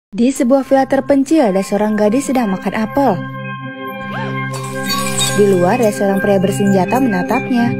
Di sebuah villa terpencil ada seorang gadis sedang makan apel. Di luar ada seorang pria bersenjata menatapnya.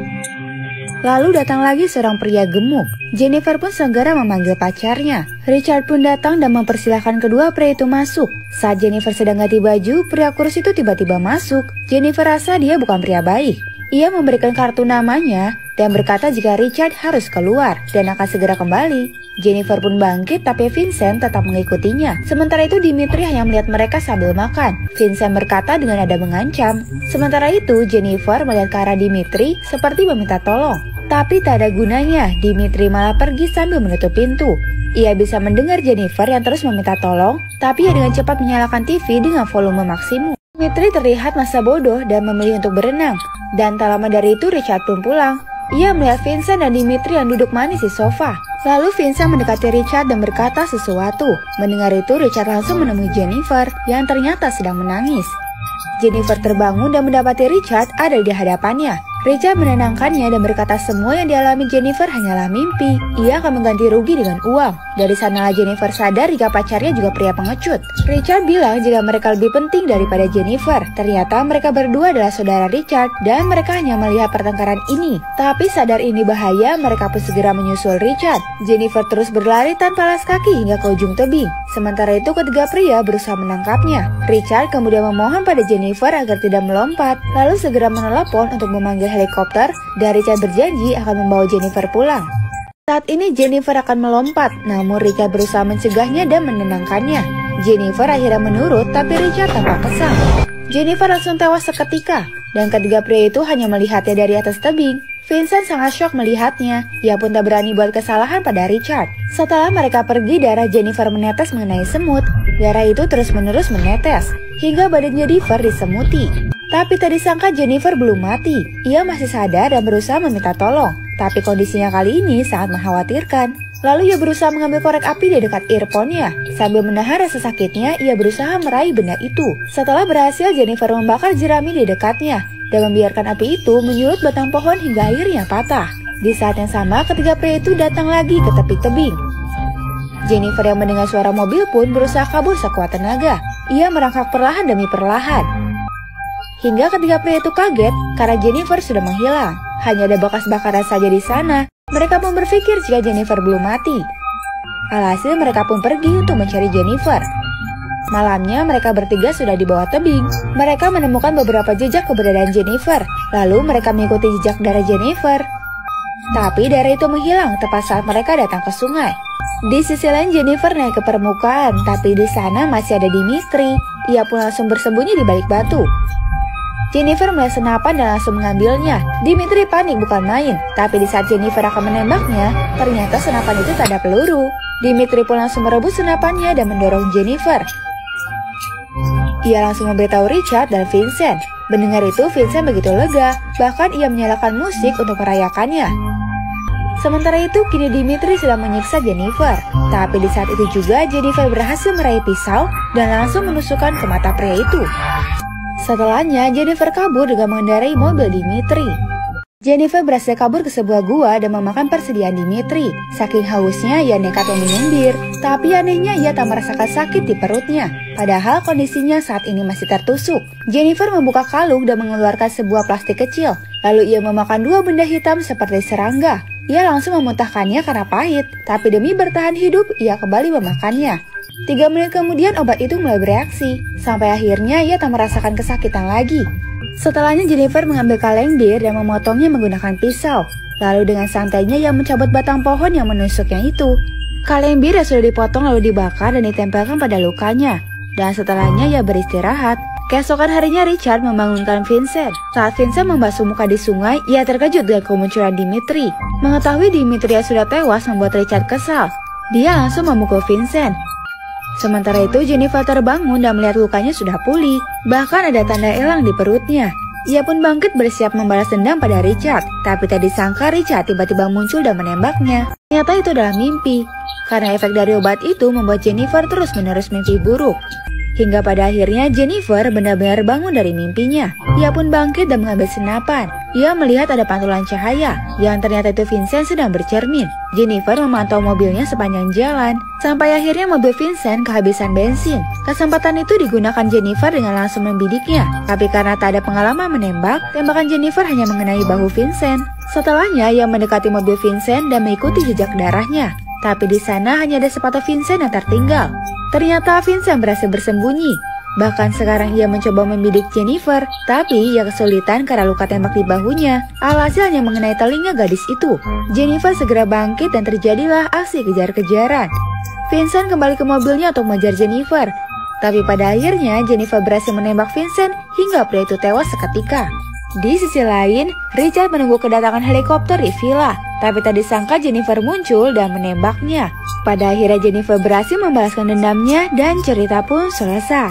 Lalu datang lagi seorang pria gemuk. Jennifer pun segera memanggil pacarnya. Richard pun datang dan mempersilahkan kedua pria itu masuk. Saat Jennifer sedang ganti baju, pria kurus itu tiba-tiba masuk. Jennifer rasa dia bukan pria baik. Ia memberikan kartu namanya dan berkata jika Richard harus keluar dan akan segera kembali. Jennifer pun bangkit tapi Vincent tetap mengikutinya. Sementara itu Dimitri hanya melihat mereka sambil makan. Vincent berkata dengan nada mengancam. Sementara itu Jennifer melihat ke arah Dimitri seperti meminta tolong. Tapi tak ada gunanya, Dimitri malah pergi sambil menutup pintu. Ia bisa mendengar Jennifer yang terus meminta tolong, tapi ia dengan cepat menyalakan TV dengan volume maksimum. Dimitri terlihat masa bodoh dan memilih untuk berenang. Dan tak lama dari itu Richard pun pulang. Ia melihat Vincent dan Dimitri yang duduk manis di sofa. Lalu Vincent mendekati Richard dan berkata sesuatu. Mendengar itu Richard langsung menemui Jennifer yang ternyata sedang menangis. Jennifer terbangun dan mendapati Richard ada di hadapannya. Richard menenangkannya dan berkata semua yang dialami Jennifer hanyalah mimpi. Ia akan mengganti rugi dengan uang. Dari sanalah Jennifer sadar jika pacarnya juga pria pengecut. Richard bilang jika mereka lebih penting daripada Jennifer. Ternyata mereka berdua adalah saudara Richard dan mereka hanya melihat pertengkaran ini. Tapi sadar ini bahaya, mereka pun segera menyusul Richard. Jennifer terus berlari tanpa alas kaki hingga ke ujung tebing. Sementara itu ketiga pria berusaha menangkapnya. Richard kemudian memohon pada Jennifer agar tidak melompat, lalu segera menelepon untuk memanggil helikopter dan Richard berjanji akan membawa Jennifer pulang. Saat ini Jennifer akan melompat, namun Richard berusaha mencegahnya dan menenangkannya. Jennifer akhirnya menurut, tapi Richard tampak kesal. Jennifer langsung tewas seketika, dan ketiga pria itu hanya melihatnya dari atas tebing. Vincent sangat shock melihatnya, ia pun tak berani buat kesalahan pada Richard. Setelah mereka pergi, darah Jennifer menetes mengenai semut. Darah itu terus-menerus menetes, hingga badan Jennifer disemuti. Tapi tak disangka Jennifer belum mati. Ia masih sadar dan berusaha meminta tolong. Tapi kondisinya kali ini sangat mengkhawatirkan. Lalu ia berusaha mengambil korek api di dekat earphone-nya. Sambil menahan rasa sakitnya, ia berusaha meraih benda itu. Setelah berhasil, Jennifer membakar jerami di dekatnya dan membiarkan api itu menyulut batang pohon hingga akhirnya patah. Di saat yang sama, ketiga pria itu datang lagi ke tepi tebing. Jennifer yang mendengar suara mobil pun berusaha kabur sekuat tenaga. Ia merangkak perlahan demi perlahan. Hingga ketiga pria itu kaget karena Jennifer sudah menghilang. Hanya ada bekas bakaran saja di sana. Mereka pun berpikir jika Jennifer belum mati. Alhasil mereka pun pergi untuk mencari Jennifer. Malamnya mereka bertiga sudah di bawah tebing. Mereka menemukan beberapa jejak keberadaan Jennifer. Lalu mereka mengikuti jejak darah Jennifer. Tapi darah itu menghilang tepat saat mereka datang ke sungai. Di sisi lain Jennifer naik ke permukaan, tapi di sana masih ada Dimitri. Ia pun langsung bersembunyi di balik batu. Jennifer melihat senapan dan langsung mengambilnya. Dimitri panik bukan main, tapi di saat Jennifer akan menembaknya, ternyata senapan itu tak ada peluru. Dimitri pun langsung merebut senapannya dan mendorong Jennifer. Ia langsung memberitahu Richard dan Vincent. Mendengar itu, Vincent begitu lega, bahkan ia menyalakan musik untuk merayakannya. Sementara itu, kini Dimitri sedang menyiksa Jennifer. Tapi di saat itu juga, Jennifer berhasil meraih pisau dan langsung menusukkan ke mata pria itu. Setelahnya, Jennifer kabur dengan mengendarai mobil Dimitri. Jennifer berhasil kabur ke sebuah gua dan memakan persediaan Dimitri. Saking hausnya, ia nekat meminum bir. Tapi anehnya, ia tak merasakan sakit di perutnya. Padahal kondisinya saat ini masih tertusuk. Jennifer membuka kalung dan mengeluarkan sebuah plastik kecil. Lalu ia memakan dua benda hitam seperti serangga. Ia langsung memuntahkannya karena pahit. Tapi demi bertahan hidup, ia kembali memakannya. 3 menit kemudian obat itu mulai bereaksi. Sampai akhirnya ia tak merasakan kesakitan lagi. Setelahnya Jennifer mengambil kaleng bir dan memotongnya menggunakan pisau. Lalu dengan santainya ia mencabut batang pohon yang menusuknya itu. Kaleng bir yang sudah dipotong lalu dibakar dan ditempelkan pada lukanya. Dan setelahnya ia beristirahat. Keesokan harinya Richard membangunkan Vincent. Saat Vincent membasuh muka di sungai, ia terkejut dengan kemunculan Dimitri. Mengetahui Dimitri yang sudah tewas membuat Richard kesal. Dia langsung memukul Vincent. Sementara itu Jennifer terbangun dan melihat lukanya sudah pulih. Bahkan ada tanda elang di perutnya. Ia pun bangkit bersiap membalas dendam pada Richard. Tapi tak disangka Richard tiba-tiba muncul dan menembaknya. Ternyata itu adalah mimpi. Karena efek dari obat itu membuat Jennifer terus-menerus mimpi buruk. Hingga pada akhirnya Jennifer benar-benar bangun dari mimpinya. Ia pun bangkit dan mengambil senapan. Ia melihat ada pantulan cahaya yang ternyata itu Vincent sedang bercermin. Jennifer memantau mobilnya sepanjang jalan, sampai akhirnya mobil Vincent kehabisan bensin. Kesempatan itu digunakan Jennifer dengan langsung membidiknya. Tapi karena tak ada pengalaman menembak, tembakan Jennifer hanya mengenai bahu Vincent. Setelahnya ia mendekati mobil Vincent dan mengikuti jejak darahnya. Tapi di sana hanya ada sepatu Vincent yang tertinggal. Ternyata Vincent berhasil bersembunyi. Bahkan sekarang ia mencoba membidik Jennifer, tapi ia kesulitan karena luka tembak di bahunya. Alhasil hanya mengenai telinga gadis itu. Jennifer segera bangkit dan terjadilah aksi kejar-kejaran. Vincent kembali ke mobilnya untuk mengejar Jennifer. Tapi pada akhirnya Jennifer berhasil menembak Vincent hingga pria itu tewas seketika. Di sisi lain, Richard menunggu kedatangan helikopter di villa, tapi tak disangka Jennifer muncul dan menembaknya. Pada akhirnya Jennifer berhasil membalaskan dendamnya dan cerita pun selesai.